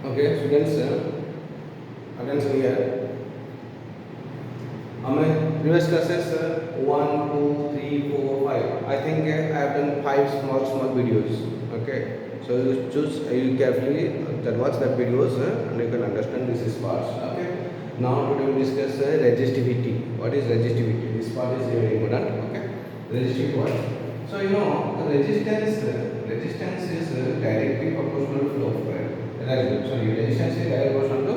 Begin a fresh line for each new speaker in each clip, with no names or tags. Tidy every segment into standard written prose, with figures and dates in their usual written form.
Okay, students, attention here. Previous classes 1, 2, 3, 4, 5. I think I have done 5 small videos. Okay, so you choose you carefully then watch that videos and you can understand this is parts. Okay, now today we discuss resistivity. What is resistivity? This part is very important. Okay, resistivity what? So you know the resistance is directly proportional to flow of current. Sorry, resistance is directly proportional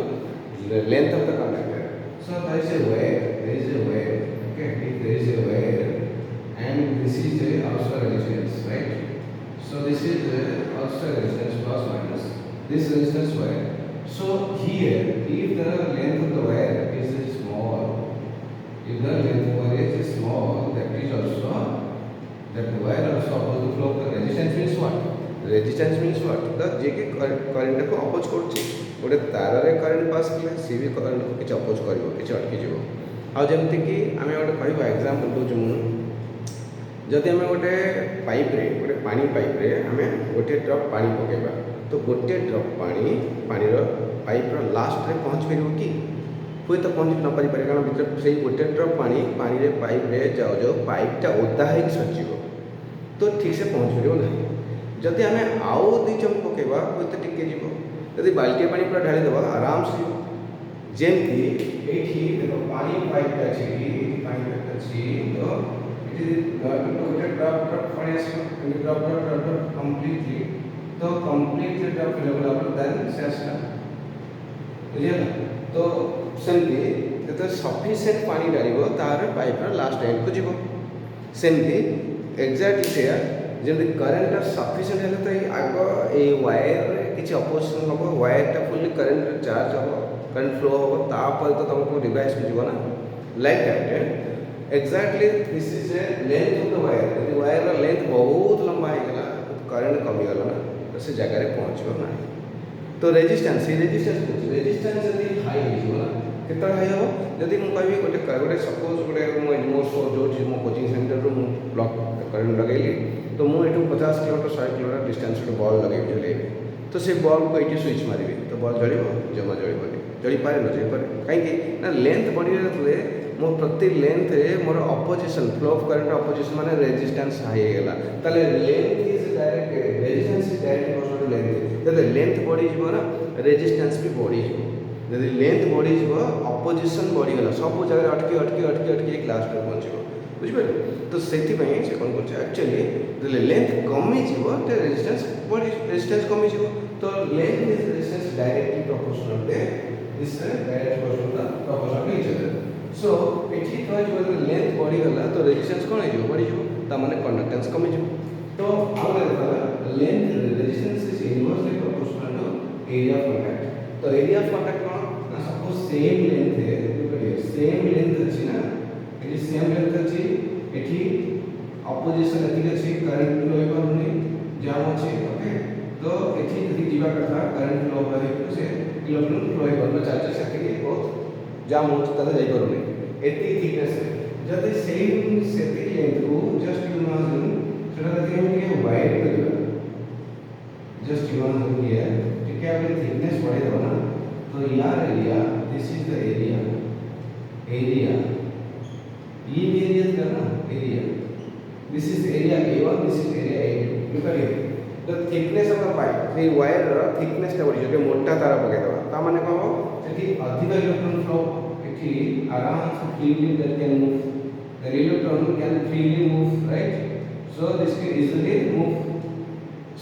to the length of the conductor. So there is a wire, okay, if there is a wire and this is also resistance, right? So this is also resistance plus minus, this resistance wire. So here, if the length of the wire is small, if the length of the wire is small, that is also, that the wire also oppose the flow of the resistance means what? Resistance means what? The J current को oppose करछि गोटे तार रे current pass कले सी भी current को किछ oppose करिवो किछ अटकी जिवो आ जेमति कि आमे गोटे कहबा एग्जांपल दोछु मु जदि आमे गोटे पाइप रे गोटे पानी पाइप रे आमे गोटे ड्रॉप पानी पकेबा तो गोटे ड्रॉप पानी रो पाइप रो लास्ट रे पहुंच परिवो कि कोई तो पहुंच न पारि पारे कारण भीतर सेही गोटे ड्रॉप पानी रे पाइप रे जाओ जाओ पाइपटा ओदा हे सचिवो तो ठीक से पहुंच परिवो नहीं जदि आमे आउ दी चम पकेबा कोई तो टिके जिवो यदि बाल्टी पानी पूरा ढाली देवा आराम से जेमती एठी देखो पानी पाइप अछि पानी पाइप अछि तो इट इज गोटे ड्रॉप पानी आसी ड्रॉप कंप्लीटली तो कंप्लीटली ड्रॉप लेवल देन सेस्टा बुझियला तो सेमती तो सफिशिएंट पानी डालिबो तार पाइप रा लास्ट एंड को जिवो सेमती एग्जैक्टली सेया जब करंट सफिशिएंट हेले तो आग ए वायर किसी अपोजिशन हम वायरटा फुल्ली करंट चार्ज हम करंट फ्लो हम तापर तो तुमको डिवाइस को जीव ना like that exactly this is a length of the wire यदि वायर लेंथ बहुत लंबा हो गला करंट कमी गला ना तो से जगह रे पहुंचबो ना तो रेजिस्टेंस यदि हाई हो ना केतना हाई हो यदि मु कहबी गोटे सपोज गोटे मो जो मो कोचिंग सेंटर रो मु ब्लॉक करंट लगेली तो मु एटू 50 kilometre 100 kilometre distance row ball लगेबी jalebi तो से बॉल को ये स्विच मारे तो बॉल जल जमा जल जल पारे न जल पारे कहीं ना लेंथ बढ़ी मो प्रति length more opposition flow of current opposition माने रेजिस्टेंस हाई गला ताले length is direct resistance is direct proportional to length जब लेंथ बढ़ी जीवो ना रेजिस्टेंस भी बढ़ी जीवो जब लेंथ बढ़ी जीवो अपोजिशन बढ़ी गला सब जगह अटकी लास्ट रे पहुंचबो बुझिबे तो सेति पई से कोन करछ एक्चुअली जब लेंथ कमी जीवो तो रेजिस्टेंस बढ़ी रेजिस्टेंस कमी जीवो तो length is resistance directly proportional to this direct proportional to each other so एठी तो जो लेंथ बढ़ी गला तो रेजिस्टेंस कोन हो बढ़ी जीवो ता माने कंडक्टेंस कमी जीवो तो आउ देखला length resistance is inversely proportional to area of contact तो एरिया ऑफ कॉन्टैक्ट कोन ना सपोज सेम लेंथ है सेम लेंथ अछि ना एठी सेम लेंथ अछि एठी अपोजिशन एथि अछि करंट फ्लो हो पारुनी जाम अछि ओके तो एठी यदि जीवा कथा करंट फ्लो हो से इलेक्ट्रॉन फ्लो हो पारुनी चार्जेस सेति बहुत जाम हो तले जाई पारुनी एति थिकनेस जदि सेम सेति लेंथ को जस्ट इमेजिन सेटा यदि हम के वाइड करबा जस्ट इमेजिन हियर ठीक है अगर थिकनेस बढ़े दो ना तो यार area this is the area ये एरिया करना area this is area A1 this is area A2 look at it the thickness of the pipe the wire रा थिकनेस ता बढ़ी जो मोटा तार पके दवा ता माने कहबो सेठी अधिक इलेक्ट्रॉन फ्लो एठी आराम से freely that can move the electron can freely move right so this can easily move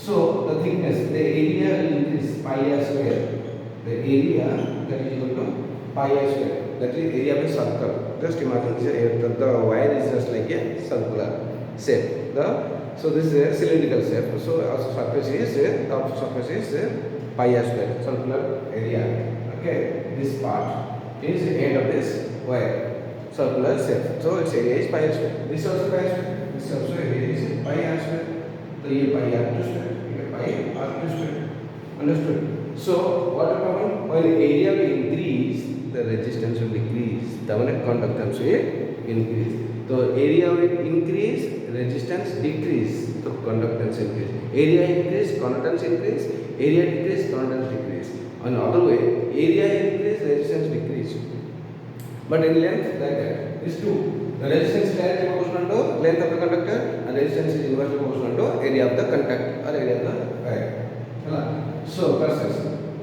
so the thickness the area is pi r square the area that is equal to pi r square that is area of a circle just imagine the wire is just like a circular shape so this is a cylindrical shape so surface is top surface is pi r square circular area okay this part is the end of this wire circular shape so its area is pi r square this also pi r square this also area is pi r square तो ये pi r2 square ये pi r2 square understood so what happen when area will increase the resistance will decrease the conductance will increase तो area will increase resistance decrease तो conductance increase area increase conductance increase area decrease conductance decrease On other way, area increase, resistance decrease. But in length, like that, these two, the resistance is directly proportional to length of the conductor, and resistance is inversely proportional to area of the contact or area of the wire. So,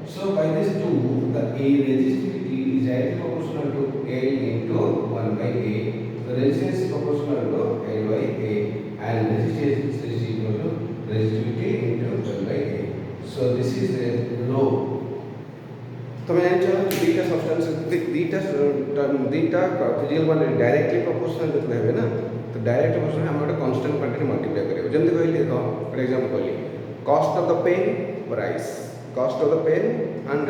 so by this two, the A resistivity is directly proportional to L into 1 by A. The resistance is proportional to L by A, and resistance is equal to resistivity into 1 by A. So this is the rho. तो मैं beta substance beta physical quantity directly proportional जो है ना, तो direct proportional हम गोटे constant quantity multiply करियो जंती कहली देखो फॉर एग्जांपल कहली cost of the pen price, cost of the pen and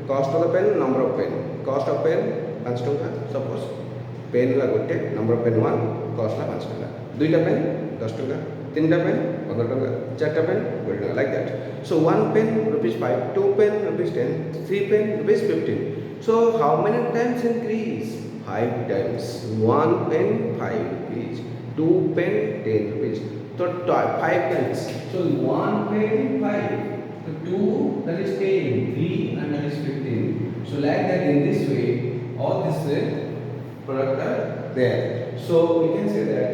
cost of the pen number of pen, cost of pen 5 टका सपोज पेन ला गोटे नंबर ऑफ पेन 1 कॉस्ट ला 5 टका, दुईटा पेन 10 टका, तीनटा पेन 15 टका, चारटा पेन 20 टका, like that. So 1 pen rupees 5, 2 pen rupees 10, 3 pen rupees 15. So how many times increase? 5 times. 1 pen 5 rupees, 2 pen 10 rupees. So 5 times. So 1 pen 5, so 2 that is 10, 3 and that is 15. So like that in this way, all this product are there. So we can say that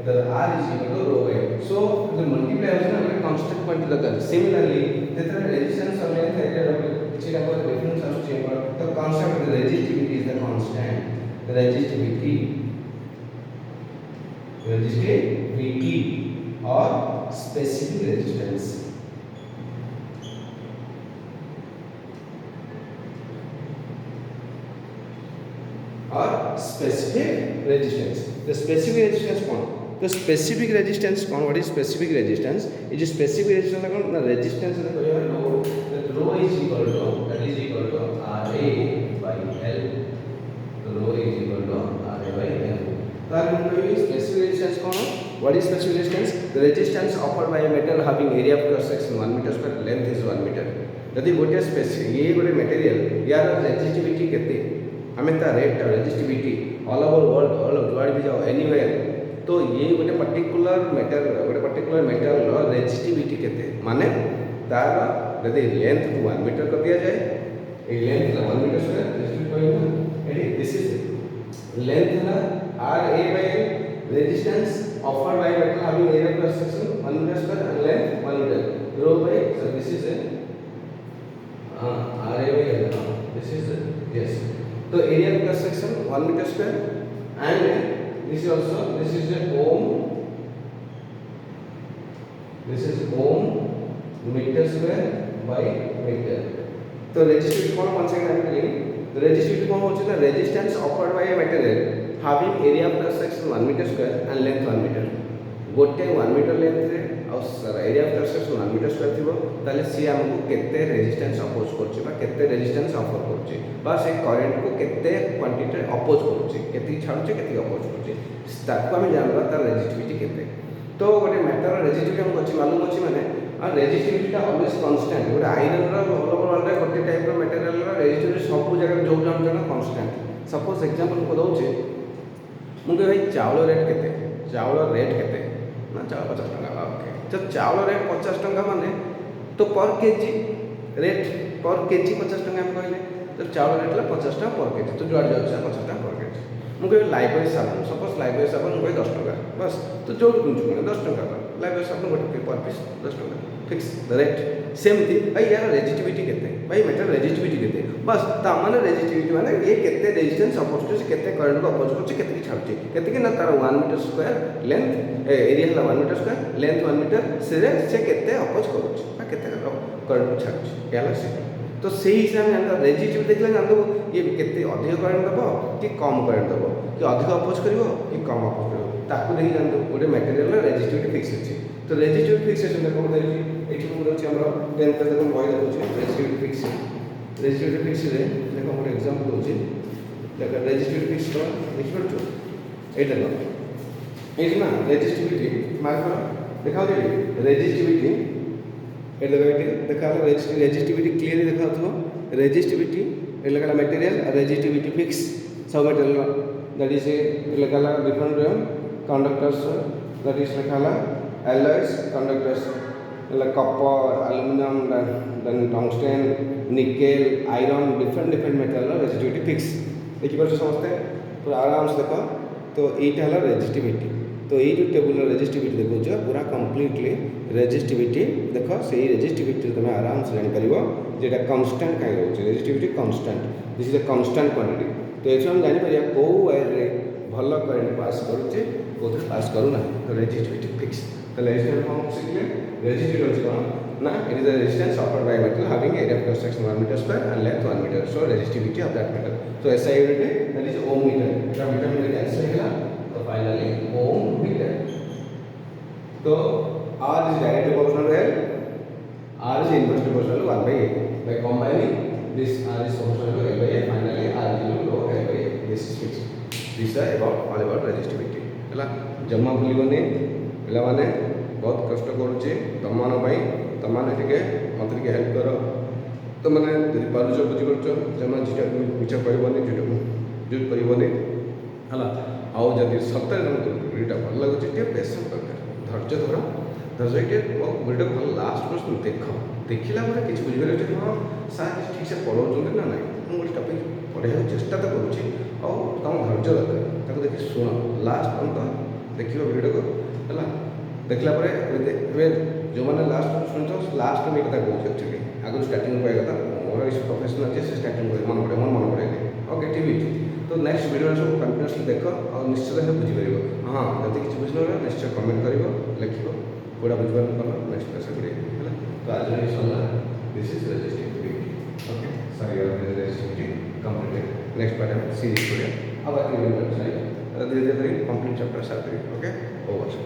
the R is equal to rho A. So the multiply is not a constant quantity like that. Similarly, the resistance of length which is about the difference of chamber. The concept of the resistivity is the constant. The resistivity or specific resistance. Or specific resistance. The specific resistance कौन? The specific resistance कौन? What is specific resistance? It is specific resistance कौन? The resistance is the rho. The rho is equal to RA by L. The rho is equal to RA by L. तो हम लोग specific resistance कौन? What is specific resistance? The resistance offered by a metal having area of cross section 1 meter square, length is 1 meter. यदि गोटे specific ये गोटे material यार resistivity कितने? हमें ता rate resistivity all over world all जुआड़ भी जाओ एनीवेयर, तो ये गोटे पर्टिकुलर मेटल रेजिस्टिविटी केते माने तार यदि लेंथ को 1 मीटर कर दिया जाए, a length 1 metre square resistivity पाइबो एडी दिस इज लेंथ ना R A by resistance offered by metal having area cross section 1 metre square and length 1 metre rho by, so this is R A by this is yes. So area of cross section 1 meter square, and this is also this is ohm meter square by meter. So resistivity कौन once again I am telling, the resistivity कौन होची ना resistance offered by a material having area of cross section 1 meter square and length 1 meter. गोटे 1 metre length रे और area of cross section 1 metre square थिबो ताले सी हमको केते रेजिस्टेंस अपोज करछि बा केते रेजिस्टेंस ऑफर करछि बा से करंट को केते क्वांटिटी अपोज करछि केते छाडुछि केते अपोज करछि ताको हम जानबा तार रेजिस्टिविटी केते. तो गोटे मेटल रेजिस्टिविटी हमको अछि मालूम अछि माने और रेजिस्टिविटी ता ऑलवेज कांस्टेंट. गोटे आयरन रो ऑल ओवर वर्ल्ड रे गोटे टाइप रो मटेरियल रो रेजिस्टिविटी सब जगह जो जान जान कांस्टेंट. सपोज एग्जांपल को दउछि मुके भाई चावल रेट केते ना चावल 50 टका. ओके, जब चावल रेट 50 टका माने तो पर केजी रेट 50 टका हम कहले, तो चावल रेट ला 50 टका पर केजी, तो जुआड़ जाउछ 50 टका पर केजी. मुझे लाइब्रेरी साबुन सपोज लाइब्रेरी साबुन मुझे 10 टका बस, तो जो किनुछु मैंने 10 टका लाइब्रेरी साबुन गोटे पर पीस 10 टका फिक्स द रेट. सेमती भाई यार रेजिस्टिविटी केते भाई मेटल रेजिस्टिविटी केते बस ता माने रेजिस्टिविटी माने ये केते रेजिस्टेंस अपोज करछ केते करंट को अपोज करछ केते छाडछ केते कि ना तार 1 मीटर स्क्वायर लेंथ एरिया हला 1 मीटर स्क्वायर लेंथ 1 मीटर से केते अपोज करछ बा केते करंट को छाडछ याला से. तो से हिसाब से हम रेजिस्टिविटी देखले जान दबो ये केते अधिक करंट दबो कि कम करंट दबो कि अधिक अपोज करिवो कि कम अपोज करिवो ताकू देखि जान दो गोटे मटेरियल ला रेजिस्टिविटी फिक्स अछि. तो रेजिस्टिविटी फिक्सेशन देखो देखि एठी को दउछि हमरा 10th तक हम बहि दउछि रेजिस्टिविटी फिक्स रे देखो मोर एग्जांपल दउछि देखो रेजिस्टिविटी फिक्स तो लिख परछु एटा न एठी ना रेजिस्टिविटी मार्क करो देखाओ दे रेजिस्टिविटी ए लगाइटे देखा रेजिस्टिविटी क्लियरली देखा तो रेजिस्टिविटी ए लगा मटेरियल और रेजिस्टिविटी फिक्स सब मटेरियल दैट इज ए लगा डिफरेंट कंडक्टर्स दैट इज लगा alloys conductors like copper, aluminum, then tungsten, nickel, iron, different metal resistivity fix देखिए समझते पूरा आराम से देख तो यहाँ है रेजिस्टिविटी तो ये जो टेबुल रेजिस्टिविटी देखो पूरा कम्प्लीटली रेजिस्टिविटी देख से रेजिस्टिविटी तुम आराम से जापर जेटा कन्स्टाट कहीं रोचे resistivity कन्स्टाट this is a कन्स्टाट quantity तो ये हम जापर कौ वायर भल करेन्ट पास करुचे कौन पास करूना तो रेजिस्टिविटी फिक्स तो रेजिस्टेंस हम शिखले रेजिस्टिविटी कौन ना it is the resistance offered by metal having area of cross section 1 metre square and length 1 meter so resistivity of that metal so SI unit that is ohm meter क्या meter में cancel हो गया तो finally ohm meter तो R is directly proportional to L R is inversely proportional to 1 by A by combining this R is proportional to L by A finally R is equal to L by A this is fixed this is about all about resistivity ହେଲା जम्मा भूलिबनी पिला माने बहुत कष्ट करूची तुम मान भाई तुम माने टिके मत टिके हेल्प करो तो मैंने यदि पारुच बुझीपार जमा झीटा मिछ कहबनी झूठ झूठ करबनी है आउ जब सप्ताह भिडियोटा भल लगुच पेसेंस दरकार धैर्य धर धैर्य ये भिडियो भल लास्ट पर्यटन देख देखला किसी बुझे हाँ सार ठीक से पढ़ाऊँ ना ना मुझे टपिक पढ़ाई चेष्टा तो करुँच तुम धैर्य दरकार देखिए शुण लास्ट पर्यटन देख भिडियो को है देखला जो मैंने लास्ट शुणुच लास्ट में कथा कहूँ एक्चुअली आगे स्टार्टिंग पाया था मोर इस प्रोफेशन अच्छे से स्टार्टिंग मन पड़े मन मन पड़े ओके ठीक तो नेक्स्ट वीडियो सब कंटिन्यूसली देख और निश्चित भाव बुझीपर हाँ जब किसी बुझे निश्चय कमेंट कर लिख कौटा बुझे कल नेक्स्ट क्लास वीडियो है तो आज ये सरला this is resistivity okay sorry resistivity completed next part में सीरीज वीडियो अब धीरे धीरे कंप्लीट चैप्टर स्टार्ट करेंगे ओके ओवर